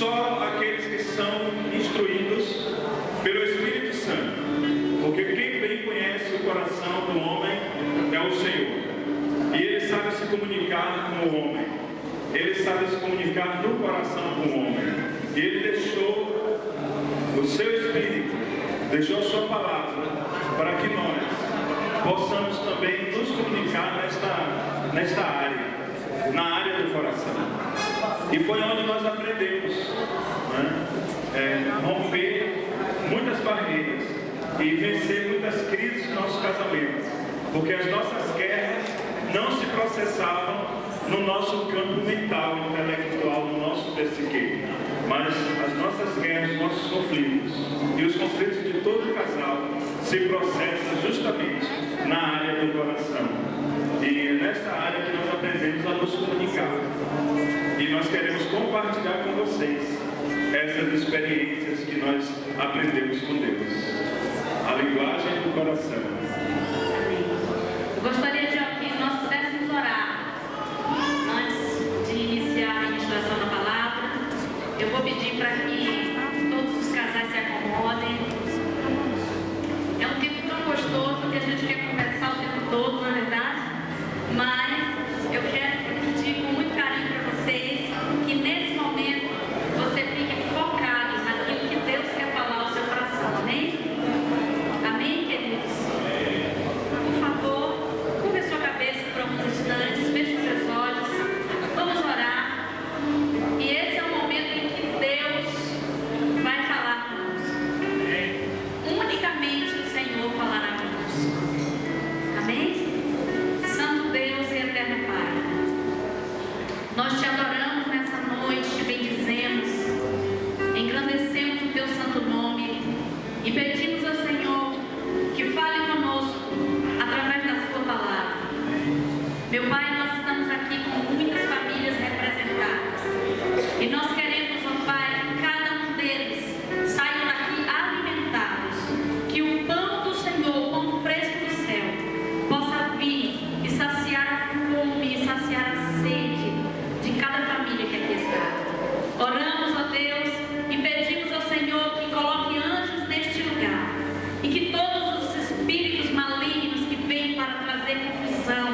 Só aqueles que são instruídos pelo Espírito Santo comunicar com o homem. Ele sabe se comunicar no coração com o homem. E Ele deixou o seu Espírito, deixou a sua palavra, para que nós possamos também nos comunicar nesta área, na área do coração. E foi onde nós aprendemos, né? Romper muitas barreiras e vencer muitas crises no nosso casamento, porque as nossas guerras não se processavam no nosso campo mental, intelectual, no nosso psique, mas as nossas guerras, os nossos conflitos e os conflitos de todo casal se processam justamente na área do coração. E é nesta área que nós aprendemos a nos comunicar. E nós queremos compartilhar com vocês essas experiências que nós aprendemos com Deus. A linguagem do coração. Eu gostaria de que nós pudéssemos orar antes de iniciar a ministração da palavra. Eu vou pedir para que todos os casais se acomodem. É um tempo tão gostoso que a gente quer conversar o tempo todo, na verdade. Mas eu quero pedir com muito carinho para vocês que nesse momento você fique focado naquilo que Deus quer falar ao seu coração. Amém? Amém, queridos? Por favor, curva a sua cabeça por alguns instantes, feche os seus olhos, vamos orar. E esse é o momento em que Deus vai falar conosco. Unicamente o Senhor falará conosco. Amém? Santo Deus e eterno Pai, nós te adoramos nessa noite, te bendizemos, engrandecemos o teu santo nome e pedimos ao Senhor que fale conosco através da sua palavra. Meu Pai, nós estamos aqui com muitas famílias representadas e nós queremos, ó Pai, que cada um deles saia daqui alimentados, que o pão do Senhor, o pão fresco do céu, possa vir e saciar a fome e saciar a sede de cada família que aqui está. Oramos, ó Deus, e pedimos ao Senhor que coloque anjos neste lugar e que todos os espíritos malignos que vêm para trazer confusão,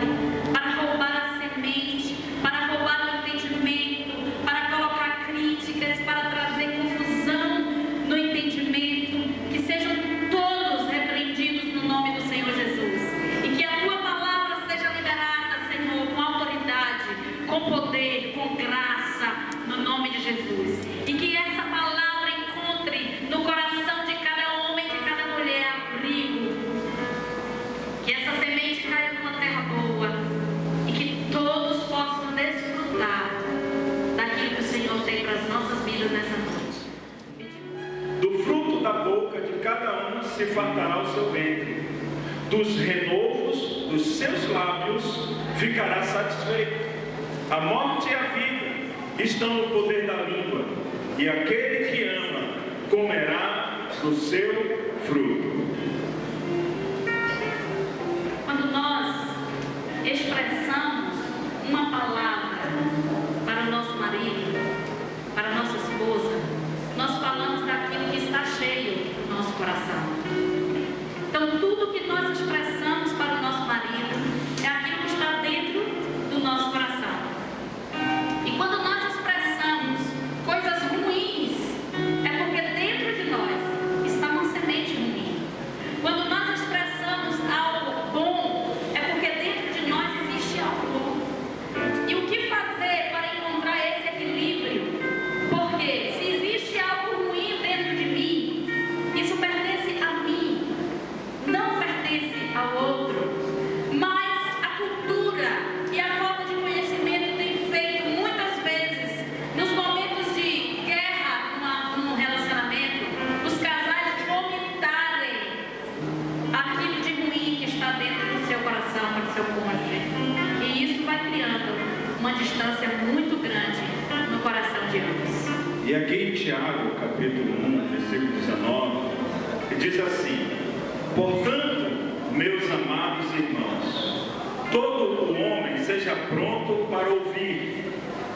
para roubar a semente, para roubar o entendimento, para colocar críticas, para trazer confusão no entendimento, que sejam todos repreendidos no nome do Senhor Jesus. E que a tua palavra seja liberada, Senhor, com autoridade, com poder, com graça, no nome de Jesus. E que essa palavra encontre no coração de cada homem, de cada mulher, abrigo. Que essa semente caia numa terra boa e que todos possam desfrutar daquilo que o Senhor tem para as nossas vidas nessa noite. Do fruto da boca de cada um se fartará o seu ventre, dos renovos dos seus lábios ficará satisfeito. A morte e a vida estão no poder da língua, e aquele que ama comerá do seu fruto. Quando nós expressamos uma palavra para o nosso marido, para a nossa esposa, nós falamos daquilo que está cheio no nosso coração. Então, tudo que nós expressamos para o nosso marido é aquilo que está dentro do nosso coração. E quando nós expressamos coisas ruins, é porque dentro de nós está uma semente ruim. Quando nós expressamos algo bom, é porque dentro de nós existe algo bom. E o que fazer para encontrar esse equilíbrio? Porque se existe algo ruim dentro de mim, isso pertence a mim, não pertence ao outro. Mas a cultura e a falta de conhecimento tem feito muitas vezes, nos momentos de guerra num relacionamento, os casais vomitarem aquilo de ruim que está dentro do seu coração, para o seu cônjuge. E isso vai criando uma distância muito grande no coração de ambos. E aqui em Tiago, capítulo 1, versículo 19, diz assim: portanto, meus amados irmãos, todo o homem seja pronto para ouvir,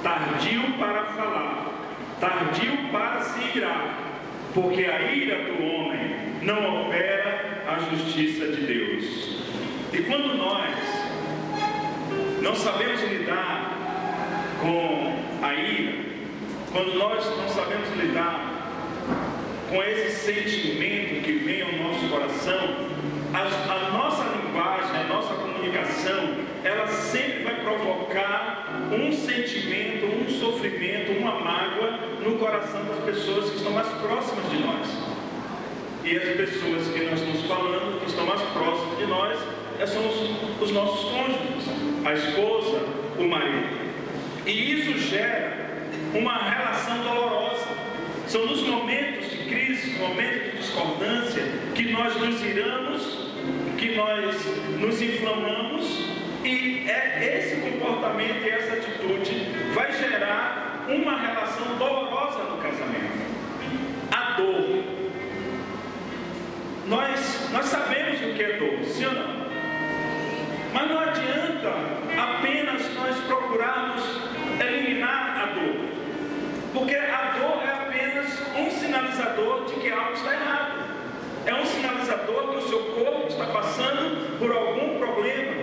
tardio para falar, tardio para se irar, porque a ira do homem não opera a justiça de Deus. E quando nós não sabemos lidar com a ira, quando nós não sabemos lidar com esse sentimento que vem ao nosso coração, a nossa linguagem, a nossa comunicação, ela sempre vai provocar um sentimento, um sofrimento, uma mágoa no coração das pessoas que estão mais próximas de nós. E as pessoas que nós estamos falando, que estão mais próximas de nós, são os nossos cônjuges, a esposa, o marido. E isso gera uma relação dolorosa. São nos momentos de crise, momentos de discordância, que nós nos iramos, que nós nos inflamamos, e esse comportamento e essa atitude vai gerar uma relação dolorosa no casamento. A dor. Nós sabemos o que é dor, sim ou não? Mas não adianta apenas nós procurarmos eliminar a dor, porque a dor é apenas um sinalizador de que algo está errado. É um sinalizador que o seu corpo está passando por algum problema,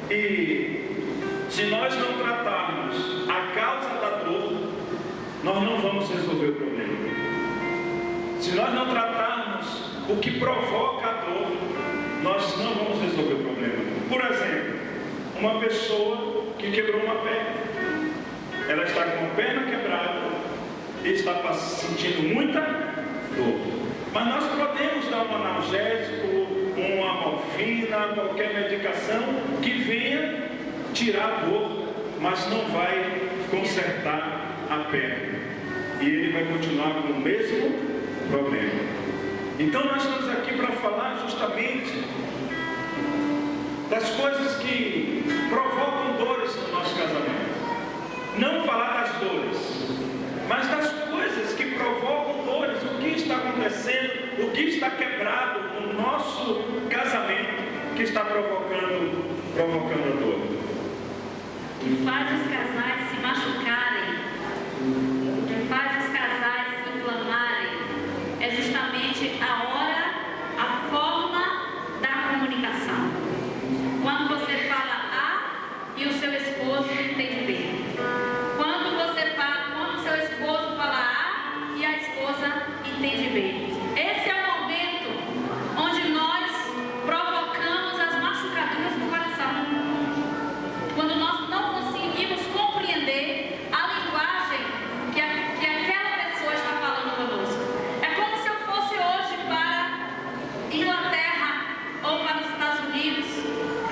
e se nós não tratarmos a causa da dor, nós não vamos resolver o problema. Se nós não tratarmos o que provoca a dor, nós não vamos resolver o problema. Por exemplo, uma pessoa que quebrou uma perna, ela está com a perna quebrada e está sentindo muita dor. Mas nós podemos dar um analgésico, uma morfina, qualquer medicação que venha tirar a dor, mas não vai consertar a perna. E ele vai continuar com o mesmo problema. Então nós estamos aqui para falar justamente das coisas que provocam dores no nosso casamento. Não falar das dores, mas das coisas que provocam dores. O que está acontecendo, o que está quebrado no nosso casamento, que está provocando a dor. O que faz os casais se machucarem, o que faz os casais se inflamarem, é justamente a hora, a forma da comunicação. Quando você fala A e o seu esposo entende B. Quando o seu esposo fala A e a esposa entende B. Esse é o momento onde nós provocamos as machucaduras no coração. Quando nós não conseguimos compreender a linguagem que aquela pessoa está falando conosco. É como se eu fosse hoje para Inglaterra ou para os Estados Unidos,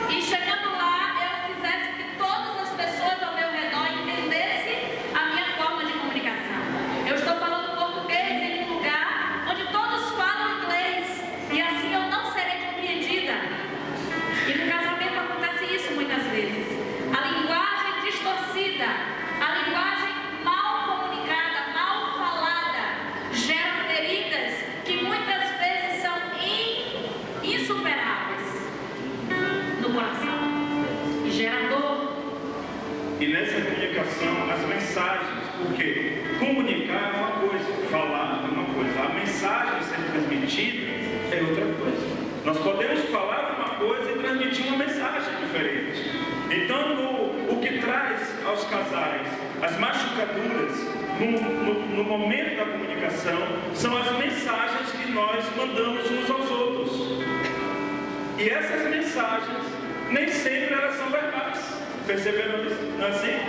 e chegando lá eu quisesse que todas as pessoas ao meu redor entendessem a minha forma de comunicação. Eu estou falando português em um lugar onde todos falam inglês, e assim eu não serei compreendida. E no casamento acontece isso muitas vezes. A linguagem distorcida, a linguagem mal comunicada, mal falada, gera feridas que muitas vezes são insuperáveis no coração, e gera dor. E nessa comunicação, as mensagens, porque comunicar é uma coisa, falar é uma coisa, a mensagem ser transmitida é outra coisa. Nós podemos falar uma coisa e transmitir uma mensagem diferente. Então, o que traz aos casais as machucaduras no momento da comunicação são as mensagens que nós mandamos uns aos outros. E essas mensagens, nem sempre elas são verbais. Perceberam isso? Não é assim?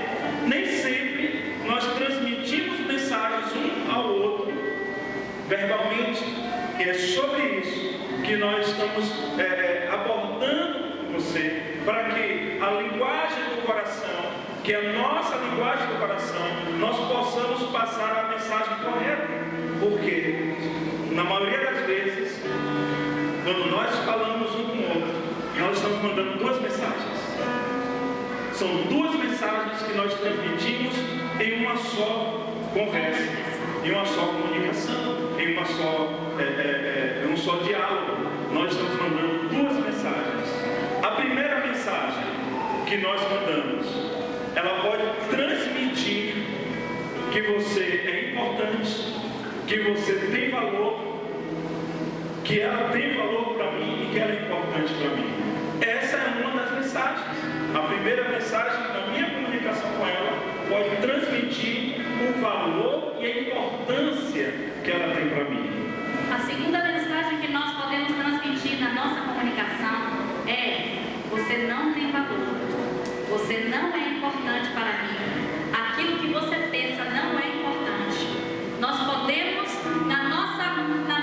Nem sempre nós transmitimos mensagens um ao outro verbalmente. E é sobre isso que nós estamos abordando com você, para que a linguagem do coração, que é a nossa linguagem do coração, nós possamos passar a mensagem correta. Porque, na maioria das vezes, quando nós falamos um com o outro, nós estamos mandando duas mensagens. São duas mensagens que nós transmitimos em uma só conversa, em uma só comunicação, em um só diálogo. Nós estamos mandando duas mensagens. A primeira mensagem que nós mandamos, ela pode transmitir que você é importante, que você tem valor, que ela tem valor para mim e que ela é importante para mim. Essa é uma das mensagens. A primeira mensagem Você não é importante para mim. Aquilo que você pensa não é importante. Nós podemos, da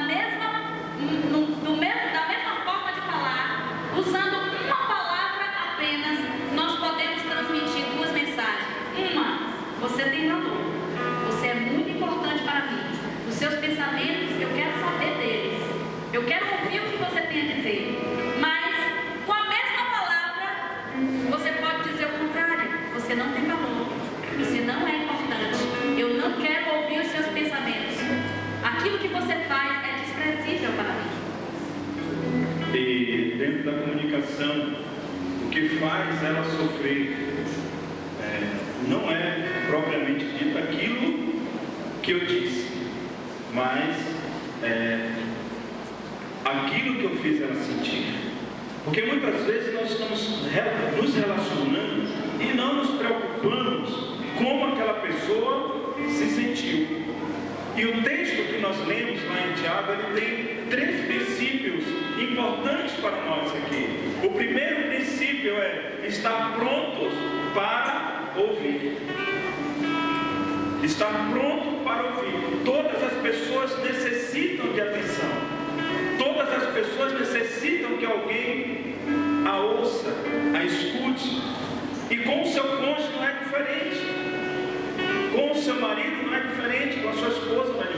mesma forma de falar, usando uma palavra apenas, nós podemos transmitir duas mensagens. Uma, você tem valor. Você é muito importante para mim. Os seus pensamentos, eu quero saber deles. Eu quero ouvir o que você tem a dizer. Mas, com a mesma palavra, você pode dizer o contrário. Você não tem valor. Você não é importante. Eu não quero ouvir os seus pensamentos. Aquilo que você faz é desprezível para mim. E dentro da comunicação, o que faz ela sofrer não é propriamente dito aquilo que eu disse, mas aquilo que eu fiz ela sentir. Porque muitas vezes nós estamos nos relacionando e não nos preocupamos como aquela pessoa se sentiu. E o texto que nós lemos lá em Tiago, ele tem 3 princípios importantes para nós aqui. O primeiro princípio é estar prontos para ouvir. Estar pronto para ouvir. Todas as pessoas necessitam de atenção. Todas as pessoas necessitam que alguém a ouça, a escute. E com o seu cônjuge não é diferente. Com o seu marido não é diferente, com a sua esposa não é